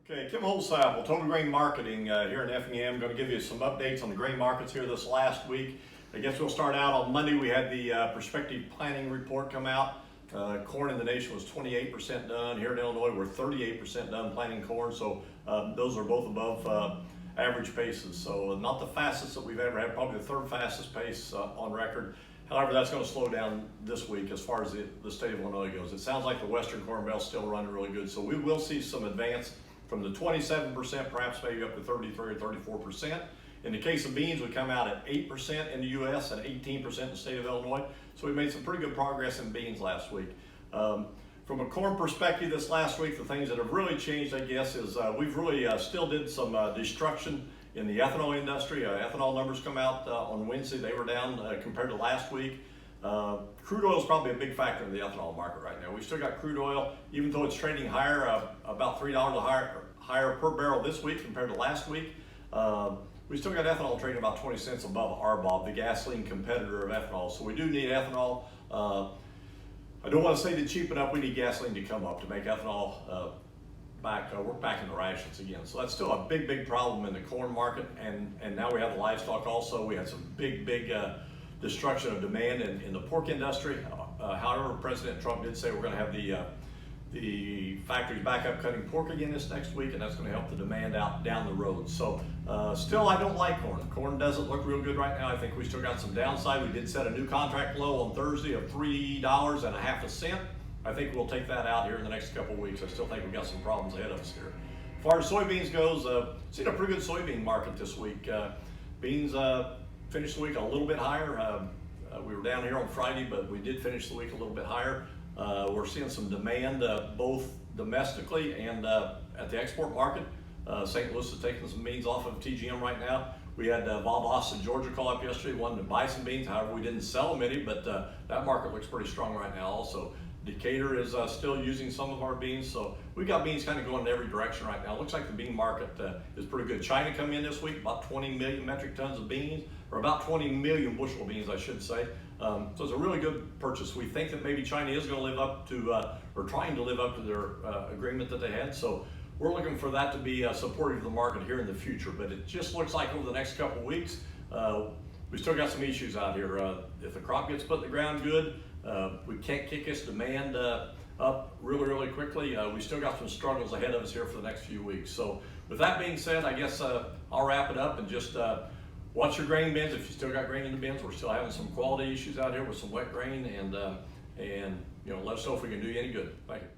Okay, Kim Holsapple, Total Grain Marketing here in Effingham. Going to give you some updates on the grain markets here this last week. I guess we'll start out on Monday. We had the prospective planting report come out. Corn in the nation was 28% done. Here in Illinois, we're 38% done planting corn. So those are both above average paces. So not the fastest that we've ever had, probably the third fastest pace on record. However, that's going to slow down this week as far as the state of Illinois goes. It sounds like the Western Corn Belt is still running really good. So we will see some advance from the 27%, perhaps maybe up to 33 or 34%. In the case of beans, we come out at 8% in the U.S. and 18% in the state of Illinois. So we made some pretty good progress in beans last week. From a corn perspective this last week, the things that have really changed, I guess, is we've really still did some destruction in the ethanol industry. Ethanol numbers come out on Wednesday. They were down compared to last week. Crude oil is probably a big factor in the ethanol market right now. We still got crude oil, even though it's trading higher, about $3 higher per barrel this week compared to last week. We still got ethanol trading about 20 cents above RBOB, the gasoline competitor of ethanol. So we do need ethanol. I don't want to say to cheapen up, we need gasoline to come up to make ethanol work back in the rations again. So that's still a big problem in the corn market. And now we have the livestock also. We had some big destruction of demand in the pork industry. However, President Trump did say we're going to have the factories back up cutting pork again this next week, and that's going to help the demand out down the road. So still, I don't like corn. Corn doesn't look real good right now. I think we still got some downside. We did set a new contract low on Thursday of $3.50. I think we'll take that out here in the next couple of weeks. I still think we've got some problems ahead of us here. As far as soybeans goes, seen a pretty good soybean market this week. Beans finished the week a little bit higher. We were down here on Friday, but we did finish the week a little bit higher. We're seeing some demand both domestically and at the export market. St. Louis is taking some beans off of TGM right now. We had Bob in Georgia call up yesterday, wanted to buy some beans. However, we didn't sell them any, but that market looks pretty strong right now also. Decatur is still using some of our beans, so we've got beans kind of going in every direction right now. It looks like the bean market is pretty good. China come in this week, about 20 million metric tons of beans, or about 20 million bushel of beans, I should say. So it's a really good purchase. We think that maybe China is going to live up to, or trying to live up to their agreement that they had. So we're looking for that to be supportive of the market here in the future. But it just looks like over the next couple of weeks, we still got some issues out here. If the crop gets put in the ground good, we can't kick this demand up really quickly. We still got some struggles ahead of us here for the next few weeks. So with that being said, I guess I'll wrap it up and just watch your grain bins. If you still got grain in the bins, we're still having some quality issues out here with some wet grain, and let us know if we can do you any good. Thank you.